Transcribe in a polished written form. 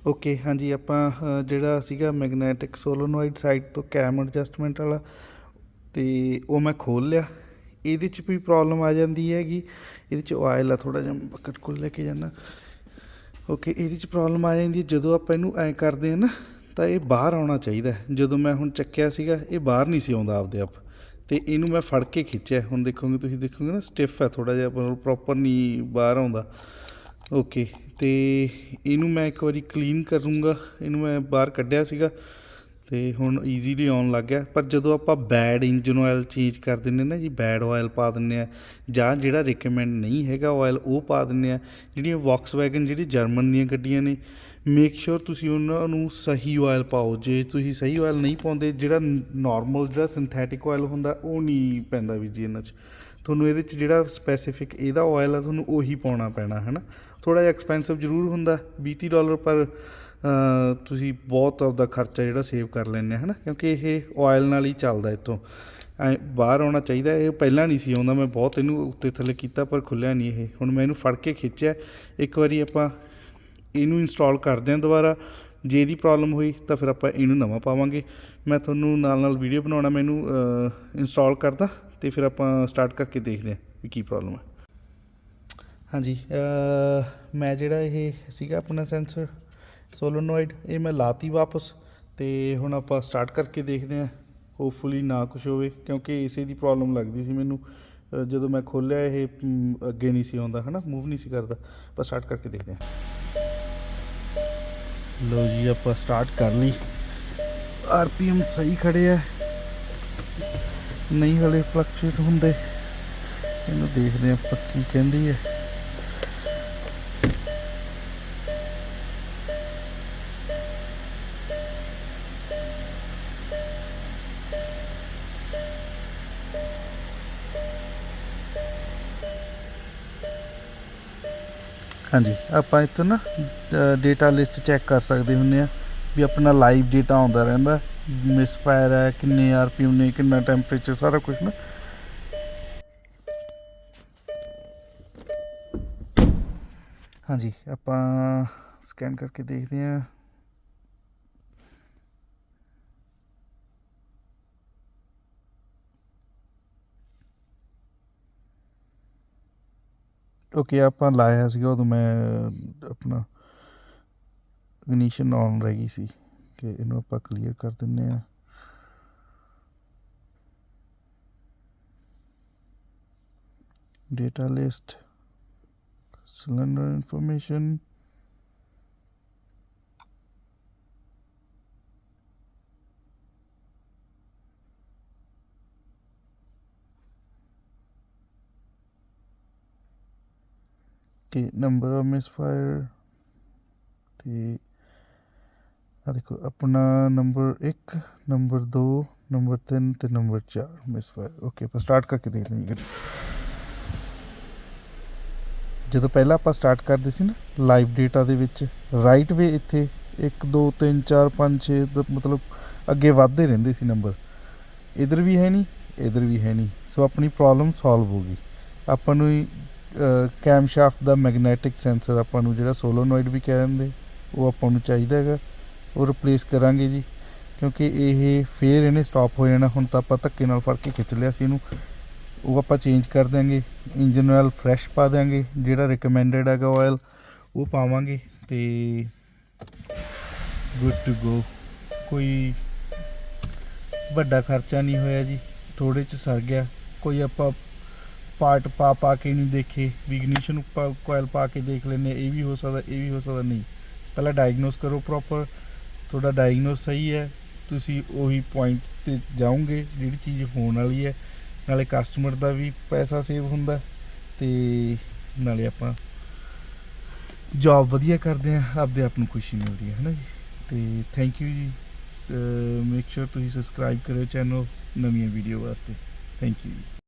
Okay ਹਾਂਜੀ ਆਪਾਂ ਜਿਹੜਾ ਸੀਗਾ ਮੈਗਨੈਟਿਕ ਸੋਲੋਨੋਇਡ ਸਾਈਡ ਤੋਂ ਕੈਮ ਐਡਜਸਟਮੈਂਟ ਵਾਲਾ ਅਤੇ ਉਹ ਮੈਂ ਖੋਲ੍ਹ ਲਿਆ। ਇਹਦੇ 'ਚ ਵੀ ਪ੍ਰੋਬਲਮ ਆ ਜਾਂਦੀ ਹੈਗੀ, ਇਹਦੇ 'ਚ ਆਇਲ ਆ ਥੋੜ੍ਹਾ ਜਿਹਾ ਬਕਟ ਕੋਲ ਲੈ ਕੇ ਜਾਂਦਾ। ਓਕੇ, ਇਹਦੇ 'ਚ ਪ੍ਰੋਬਲਮ ਆ ਜਾਂਦੀ ਜਦੋਂ ਆਪਾਂ ਇਹਨੂੰ ਐਂ ਕਰਦੇ ਹਾਂ ਨਾ ਤਾਂ ਇਹ ਬਾਹਰ ਆਉਣਾ ਚਾਹੀਦਾ। ਜਦੋਂ ਮੈਂ ਹੁਣ ਚੱਕਿਆ ਸੀਗਾ ਇਹ ਬਾਹਰ ਨਹੀਂ ਸੀ ਆਉਂਦਾ ਆਪਦੇ ਆਪ, ਅਤੇ ਇਹਨੂੰ ਮੈਂ ਫੜ ਕੇ ਖਿੱਚਿਆ। ਹੁਣ ਦੇਖੋਗੇ ਤੁਸੀਂ ਦੇਖੋਗੇ ਨਾ ਸਟਿਫ ਹੈ ਥੋੜ੍ਹਾ ਜਿਹਾ, ਪ੍ਰੋਪਰ ਨਹੀਂ ਬਾਹਰ ਆਉਂਦਾ। ਓਕੇ, ਅਤੇ ਇਹਨੂੰ ਮੈਂ ਇੱਕ ਵਾਰੀ ਕਲੀਨ ਕਰੂੰਗਾ। ਇਹਨੂੰ ਮੈਂ ਬਾਹਰ ਕੱਢਿਆ ਸੀਗਾ ਅਤੇ ਹੁਣ ਈਜ਼ੀਲੀ ਆਉਣ ਲੱਗ ਗਿਆ। ਪਰ ਜਦੋਂ ਆਪਾਂ ਬੈਡ ਇੰਜਨ ਆਇਲ ਚੇਂਜ ਕਰ ਦਿੰਦੇ ਨਾ ਜੀ, ਬੈਡ ਆਇਲ ਪਾ ਦਿੰਦੇ ਹਾਂ ਜਾਂ ਜਿਹੜਾ ਰਿਕਮੈਂਡ ਨਹੀਂ ਹੈਗਾ ਆਇਲ ਉਹ ਪਾ ਦਿੰਦੇ ਹਾਂ। ਜਿਹੜੀਆਂ ਵੌਕਸਵੈਗਨ ਜਿਹੜੀ ਜਰਮਨ ਦੀਆਂ ਗੱਡੀਆਂ ਨੇ, ਮੇਕ ਸ਼ੋਰ ਤੁਸੀਂ ਉਹਨਾਂ ਨੂੰ ਸਹੀ ਆਇਲ ਪਾਓ। ਜੇ ਤੁਸੀਂ ਸਹੀ ਆਇਲ ਨਹੀਂ ਪਾਉਂਦੇ, ਜਿਹੜਾ ਨੋਰਮਲ ਜਿਹੜਾ ਸਿੰਥੈਟਿਕ ਆਇਲ ਹੁੰਦਾ ਉਹ ਨਹੀਂ ਪੈਂਦਾ ਵੀ ਜੀ ਇਹਨਾਂ 'ਚ। ਤੁਹਾਨੂੰ ਇਹਦੇ 'ਚ ਜਿਹੜਾ ਸਪੈਸੀਫਿਕ ਇਹਦਾ ਆਇਲ ਆ ਤੁਹਾਨੂੰ ਉਹੀ ਪਾਉਣਾ ਪੈਣਾ ਹੈ ਨਾ। ਥੋੜ੍ਹਾ ਜਿਹਾ ਐਕਸਪੈਂਸਿਵ ਜ਼ਰੂਰ ਹੁੰਦਾ, $20, ਪਰ ਤੁਸੀਂ ਬਹੁਤ ਆਪਦਾ ਖਰਚਾ ਜਿਹੜਾ ਸੇਵ ਕਰ ਲੈਂਦੇ ਹੈ ਨਾ, ਕਿਉਂਕਿ ਇਹ ਆਇਲ ਨਾਲ ਹੀ ਚੱਲਦਾ। ਇੱਥੋਂ ਐਂ ਬਾਹਰ ਆਉਣਾ ਚਾਹੀਦਾ। ਇਹ ਪਹਿਲਾਂ ਨਹੀਂ ਸੀ ਆਉਂਦਾ, ਮੈਂ ਬਹੁਤ ਇਹਨੂੰ ਉੱਤੇ ਥੱਲੇ ਕੀਤਾ ਪਰ ਖੁੱਲ੍ਹਿਆ ਨਹੀਂ ਇਹ। ਹੁਣ ਮੈਂ ਇਹਨੂੰ ਫੜ ਕੇ ਖਿੱਚਿਆ। ਇੱਕ ਵਾਰੀ ਆਪਾਂ ਇਹਨੂੰ ਇੰਸਟਾਲ ਕਰਦੇ ਹਾਂ ਦੁਬਾਰਾ। ਜੇ ਇਹਦੀ ਪ੍ਰੋਬਲਮ ਹੋਈ ਤਾਂ ਫਿਰ ਆਪਾਂ ਇਹਨੂੰ ਨਵਾਂ ਪਾਵਾਂਗੇ। ਮੈਂ ਤੁਹਾਨੂੰ ਨਾਲ ਨਾਲ ਵੀਡੀਓ ਬਣਾਉਣਾ, ਮੈਂ ਇਹਨੂੰ ਇੰਸਟਾਲ ਕਰਦਾ ਅਤੇ ਫਿਰ ਆਪਾਂ ਸਟਾਰਟ ਕਰਕੇ ਦੇਖਦੇ ਹਾਂ ਵੀ ਕੀ ਪ੍ਰੋਬਲਮ ਹੈ। ਹਾਂਜੀ, ਮੈਂ ਜਿਹੜਾ ਇਹ ਸੀਗਾ ਆਪਣਾ ਸੈਂਸਰ ਸੋਲੋਨੋਇਡ, ਇਹ ਮੈਂ ਲਾਤੀ ਵਾਪਸ, ਅਤੇ ਹੁਣ ਆਪਾਂ ਸਟਾਰਟ ਕਰਕੇ ਦੇਖਦੇ ਹਾਂ। ਹੋਪਫੁਲੀ ਨਾ ਕੁਛ ਹੋਵੇ, ਕਿਉਂਕਿ ਇਸੇ ਦੀ ਪ੍ਰੋਬਲਮ ਲੱਗਦੀ ਸੀ ਮੈਨੂੰ। ਜਦੋਂ ਮੈਂ ਖੋਲ੍ਹਿਆ ਇਹ ਅੱਗੇ ਨਹੀਂ ਸੀ ਆਉਂਦਾ ਹੈ ਨਾ, ਮੂਵ ਨਹੀਂ ਸੀ ਕਰਦਾ। ਆਪਾਂ ਸਟਾਰਟ ਕਰਕੇ ਦੇਖਦੇ ਹਾਂ। ਲਓ ਜੀ, ਆਪਾਂ ਸਟਾਰਟ ਕਰ ਲਈ। RPM ਸਹੀ ਖੜੇ ਆ, ਨਹੀਂ ਹਲੇ ਫਲਕਚੁਏਟ ਹੁੰਦੇ। ਇਹਨੂੰ ਦੇਖਦੇ ਹਾਂ ਆਪਾਂ ਕੀ ਕਹਿੰਦੀ ਹੈ। ਹਾਂਜੀ, ਆਪਾਂ ਇੱਥੋਂ ਨਾ ਡੇਟਾ ਲਿਸਟ ਚੈੱਕ ਕਰ ਸਕਦੇ ਹੁੰਦੇ ਹਾਂ ਵੀ ਆਪਣਾ ਲਾਈਵ ਡੇਟਾ ਆਉਂਦਾ ਰਹਿੰਦਾ, ਮਿਸਫਾਇਰ ਹੈ, ਕਿੰਨੇ RPM ਨੇ, ਕਿੰਨਾ ਟੈਂਪਰੇਚਰ, ਸਾਰਾ ਕੁਛ ਨਾ। ਹਾਂਜੀ, ਆਪਾਂ ਸਕੈਨ ਕਰਕੇ ਦੇਖਦੇ ਹਾਂ। ਓਕੇ, ਆਪਾਂ ਲਾਇਆ ਸੀਗਾ ਉਦੋਂ ਮੈਂ ਆਪਣਾ ਇਗਨੀਸ਼ਨ ਔਨ ਰਹਿ ਗਈ ਸੀ, ਕਿ ਇਹਨੂੰ ਆਪਾਂ ਕਲੀਅਰ ਕਰ ਦਿੰਦੇ ਹਾਂ। ਡੇਟਾ ਲਿਸਟ, ਸਿਲੰਡਰ ਇਨਫੋਰਮੇਸ਼ਨ, ਕਿ ਨੰਬਰ ਆਫ ਮਿਸਫਾਇਰ, ਅਤੇ ਆ ਦੇਖੋ ਆਪਣਾ ਨੰਬਰ 1, ਨੰਬਰ 2, ਨੰਬਰ 3 ਅਤੇ ਨੰਬਰ 4 ਮਿਸਫਾਇਰ। ਓਕੇ, ਆਪਾਂ ਸਟਾਰਟ ਕਰਕੇ ਦੇਖਦੇ ਹਾਂ ਜੀ। ਜਦੋਂ ਪਹਿਲਾਂ ਆਪਾਂ ਸਟਾਰਟ ਕਰਦੇ ਸੀ ਨਾ ਲਾਈਵ ਡੇਟਾ ਦੇ ਵਿੱਚ, ਰਾਈਟ ਵੇ ਇੱਥੇ 1 2 3 4 5 6 ਮਤਲਬ ਅੱਗੇ ਵੱਧਦੇ ਰਹਿੰਦੇ ਸੀ ਨੰਬਰ। ਇੱਧਰ ਵੀ ਹੈ ਨਹੀਂ, ਇੱਧਰ ਵੀ ਹੈ ਨਹੀਂ। ਸੋ ਆਪਣੀ ਪ੍ਰੋਬਲਮ ਸੋਲਵ ਹੋ ਗਈ। ਆਪਾਂ ਨੂੰ ਕੈਮ ਸ਼ਾਫਟ ਦਾ ਮੈਗਨੈਟਿਕ ਸੈਂਸਰ, ਆਪਾਂ ਨੂੰ ਜਿਹੜਾ ਸੋਲੋਨੋਇਡ ਵੀ ਕਹਿ ਦਿੰਦੇ, ਉਹ ਆਪਾਂ ਨੂੰ ਚਾਹੀਦਾ ਹੈਗਾ। ਉਹ ਰਿਪਲੇਸ ਕਰਾਂਗੇ ਜੀ, ਕਿਉਂਕਿ ਇਹ ਫਿਰ ਇਹਨੇ ਸਟਾਪ ਹੋ ਜਾਣਾ। ਹੁਣ ਤਾਂ ਆਪਾਂ ਧੱਕੇ ਨਾਲ ਫੜ ਕੇ ਖਿੱਚ ਲਿਆ ਸੀ ਇਹਨੂੰ, ਉਹ ਆਪਾਂ ਚੇਂਜ ਕਰ ਦਿਆਂਗੇ। ਇੰਜਨ ਆਇਲ ਫਰੈਸ਼ ਪਾ ਦਿਆਂਗੇ, ਜਿਹੜਾ ਰਿਕਮੈਂਡਡ ਹੈਗਾ ਆਇਲ ਉਹ ਪਾਵਾਂਗੇ, ਅਤੇ ਗੁੱਡ ਟੂ ਗੋ। ਕੋਈ ਵੱਡਾ ਖਰਚਾ ਨਹੀਂ ਹੋਇਆ ਜੀ, ਥੋੜ੍ਹੇ 'ਚ ਸਰ ਗਿਆ। ਕੋਈ ਆਪਾਂ ਪਾਰਟ ਪਾ ਕੇ ਨਹੀਂ ਦੇਖੇ ਵੀ ਇਗਨੀਸ਼ਨ ਕੋਇਲ ਪਾ ਕੇ ਦੇਖ ਲੈਂਦੇ, ਇਹ ਵੀ ਹੋ ਸਕਦਾ, ਇਹ ਵੀ ਹੋ ਸਕਦਾ। ਨਹੀਂ, ਪਹਿਲਾਂ ਡਾਇਗਨੋਸ ਕਰੋ ਪ੍ਰੋਪਰ। ਤੁਹਾਡਾ ਡਾਇਗਨੋਸ ਸਹੀ ਹੈ, ਤੁਸੀਂ ਉਹੀ ਪੁਆਇੰਟ 'ਤੇ ਜਾਓਗੇ ਜਿਹੜੀ ਚੀਜ਼ ਹੋਣ ਵਾਲੀ ਹੈ। ਨਾਲੇ ਕਸਟਮਰ ਦਾ ਵੀ ਪੈਸਾ ਸੇਵ ਹੁੰਦਾ, ਅਤੇ ਨਾਲੇ ਆਪਾਂ ਜੋਬ ਵਧੀਆ ਕਰਦੇ ਹਾਂ, ਆਪਦੇ ਆਪ ਨੂੰ ਖੁਸ਼ੀ ਮਿਲਦੀ ਹੈ ਨਾ ਜੀ। ਅਤੇ ਥੈਂਕ ਯੂ ਜੀ। ਮੇਕ ਸ਼ੋਰ ਤੁਸੀਂ ਸਬਸਕ੍ਰਾਈਬ ਕਰਿਓ ਚੈਨਲ ਨਵੀਆਂ ਵੀਡੀਓ ਵਾਸਤੇ। ਥੈਂਕ ਯੂ ਜੀ।